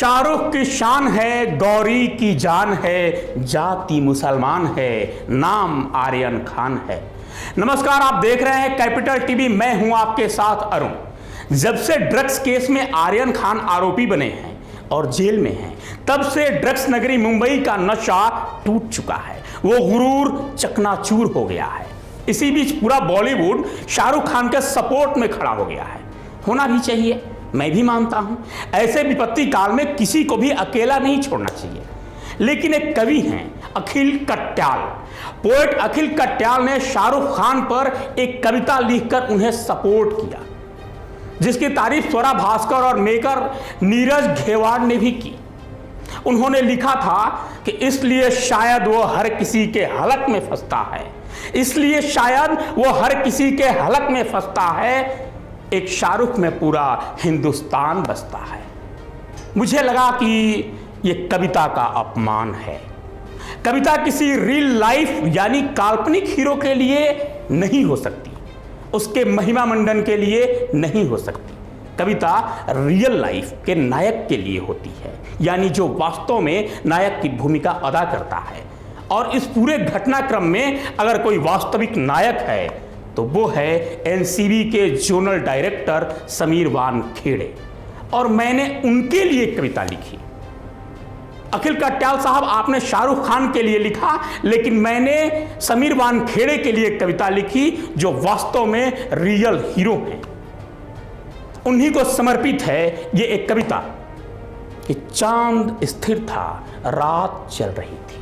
शाहरुख की शान है, गौरी की जान है, जाति मुसलमान है, नाम आर्यन खान है। नमस्कार, आप देख रहे हैं कैपिटल टीवी। मैं हूं आपके साथ अरुण। जब से ड्रग्स केस में आर्यन खान आरोपी बने हैं और जेल में हैं, तब से ड्रग्स नगरी मुंबई का नशा टूट चुका है। वो गुरूर चकनाचूर हो गया है। इसी बीच पूरा बॉलीवुड शाहरुख खान के सपोर्ट में खड़ा हो गया है। होना भी चाहिए, मैं भी मानता हूं। ऐसे विपत्ति काल में किसी को भी अकेला नहीं छोड़ना चाहिए। लेकिन एक कवि हैं अखिल कट्याल, पोएट अखिल कट्याल ने शाहरुख खान पर एक कविता लिखकर उन्हें सपोर्ट किया, जिसकी तारीफ स्वरा भास्कर और मेकर नीरज घेवाड़ ने भी की। उन्होंने लिखा था कि इसलिए शायद वो हर किसी के हलक में फंसता है, इसलिए शायद वो हर किसी के हलक में फंसता है, एक शाहरुख में पूरा हिंदुस्तान बसता है। मुझे लगा कि ये कविता का अपमान है। कविता किसी रियल लाइफ यानी काल्पनिक हीरो के लिए नहीं हो सकती, उसके महिमा मंडन के लिए नहीं हो सकती। कविता रियल लाइफ के नायक के लिए होती है, यानी जो वास्तव में नायक की भूमिका अदा करता है। और इस पूरे घटनाक्रम में अगर कोई वास्तविक नायक है तो वो है एनसीबी के जोनल डायरेक्टर समीर वानखेड़े, और मैंने उनके लिए कविता लिखी। अखिल कट्याल साहब, आपने शाहरुख खान के लिए लिखा, लेकिन मैंने समीर वानखेड़े के लिए कविता लिखी, जो वास्तव में रियल हीरो हैं। उन्हीं को समर्पित है ये एक कविता कि चांद स्थिर था, रात चल रही थी।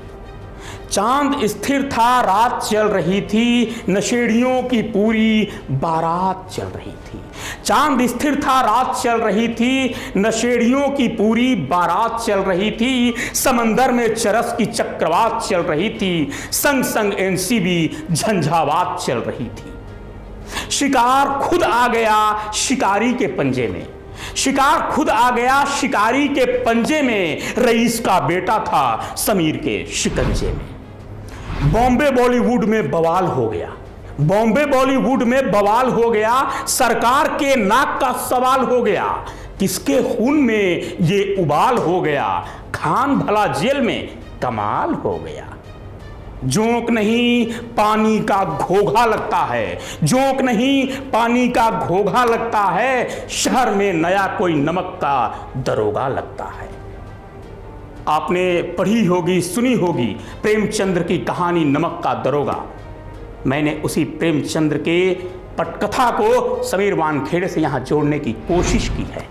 चांद स्थिर था, रात चल रही थी, नशेड़ियों की पूरी बारात चल रही थी। चांद स्थिर था, रात चल रही थी, नशेड़ियों की पूरी बारात चल रही थी। समंदर में चरस की चक्रवात चल रही थी, संग संग एनसीबी झंझावात चल रही थी। शिकार खुद आ गया शिकारी के पंजे में, शिकार खुद आ गया शिकारी के पंजे में, रईस का बेटा था समीर के शिकंजे में। बॉम्बे बॉलीवुड में बवाल हो गया, बॉम्बे बॉलीवुड में बवाल हो गया, सरकार के नाक का सवाल हो गया। किसके खून में ये उबाल हो गया, खान भला जेल में कमाल हो गया। जोंक नहीं पानी का घोघा लगता है, जोंक नहीं पानी का घोघा लगता है, शहर में नया कोई नमक का दरोगा लगता है। आपने पढ़ी होगी, सुनी होगी प्रेमचंद्र की कहानी नमक का दरोगा। मैंने उसी प्रेमचंद्र के पटकथा को समीर वानखेड़े से यहां जोड़ने की कोशिश की है।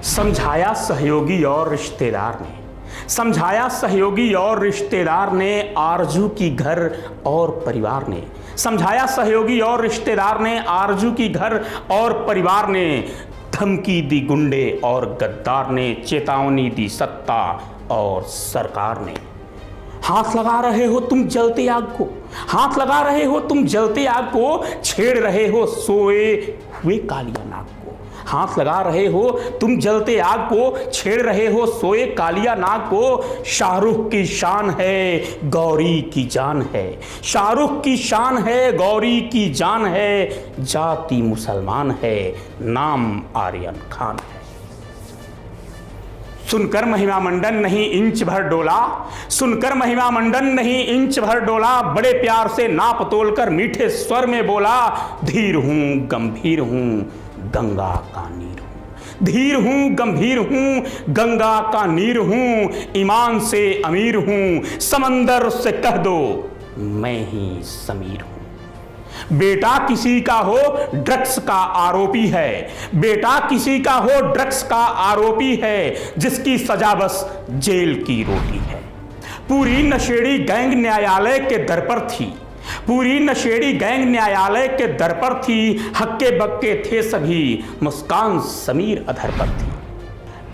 समझाया सहयोगी और रिश्तेदार ने, समझाया सहयोगी और रिश्तेदार ने, आरजू की घर और परिवार ने, समझाया सहयोगी और रिश्तेदार ने, आरजू की घर और परिवार ने। धमकी दी गुंडे और गद्दार ने, चेतावनी दी सत्ता और सरकार ने। हाथ लगा रहे हो तुम जलते आग को, हाथ लगा रहे हो तुम जलते आग को, छेड़ रहे हो सोए हुए कालिया नाग को। हाथ लगा रहे हो तुम जलते आग को, छेड़ रहे हो सोए कालिया नाग को। शाहरुख की शान है, गौरी की जान है, शाहरुख की शान है, गौरी की जान है, जाति मुसलमान है, नाम आर्यन खान है। सुनकर महिमा मंडन नहीं इंच भर डोला, सुनकर महिमा मंडन नहीं इंच भर डोला, बड़े प्यार से नाप तोल कर मीठे स्वर में बोला, धीर हूं गंभीर हूं गंगा का नीर हूं, धीर हूं गंभीर हूं गंगा का नीर हूं, ईमान से अमीर हूं, समंदर से कह दो मैं ही समीर हूं। बेटा किसी का हो ड्रग्स का आरोपी है, बेटा किसी का हो ड्रग्स का आरोपी है, जिसकी सजा बस जेल की रोटी है। पूरी नशेड़ी गैंग न्यायालय के दर पर थी, पूरी नशेड़ी गैंग न्यायालय के दर पर थी, हक्के बक्के थे सभी, मुस्कान समीर अधर पर थी।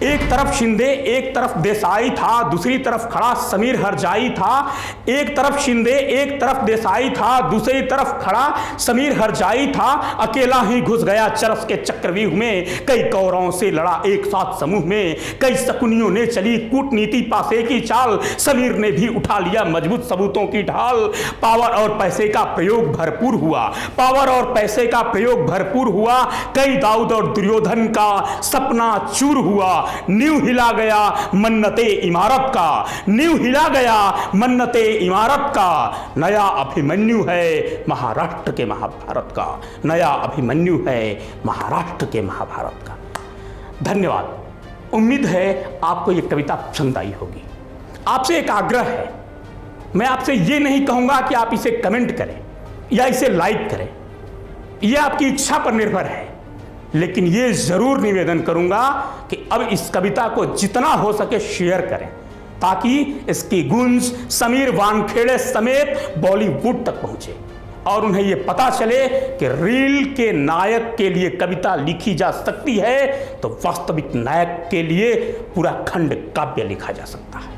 एक तरफ शिंदे एक तरफ देसाई था, दूसरी तरफ खड़ा समीर हरजाई था। एक तरफ शिंदे एक तरफ देसाई था, दूसरी तरफ खड़ा समीर हरजाई था। अकेला ही घुस गया चरस के चक्रव्यूह में, कई कौरवों से लड़ा एक साथ समूह में, कई शकुनियों ने चली कूटनीति पासे की चाल, समीर ने भी उठा लिया मजबूत सबूतों की ढाल। पावर और पैसे का प्रयोग भरपूर हुआ, पावर और पैसे का प्रयोग भरपूर हुआ, कई दाऊद और दुर्योधन का सपना चूर हुआ, न्यू हिला गया मन्नते इमारत का, न्यू हिला गया मन्नते इमारत का, नया अभिमन्यु है महाराष्ट्र के महाभारत का, नया अभिमन्यु है महाराष्ट्र के महाभारत का। धन्यवाद। उम्मीद है आपको ये कविता पसंद आई होगी। आपसे एक आग्रह है, मैं आपसे ये नहीं कहूंगा कि आप इसे कमेंट करें या इसे लाइक करें, यह आपकी इच्छा पर निर्भर है, लेकिन ये जरूर निवेदन करूंगा कि अब इस कविता को जितना हो सके शेयर करें, ताकि इसकी गूंज समीर वानखेड़े समेत बॉलीवुड तक पहुंचे और उन्हें यह पता चले कि रील के नायक के लिए कविता लिखी जा सकती है तो वास्तविक नायक के लिए पूरा खंड काव्य लिखा जा सकता है।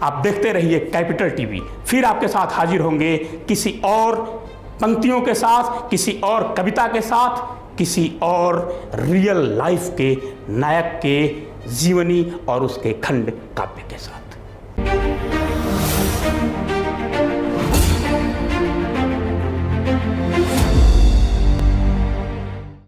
आप देखते रहिए कैपिटल टीवी, फिर आपके साथ हाजिर होंगे किसी और पंक्तियों के साथ, किसी और कविता के साथ, किसी और रियल लाइफ के नायक के जीवनी और उसके खंड काव्य के साथ।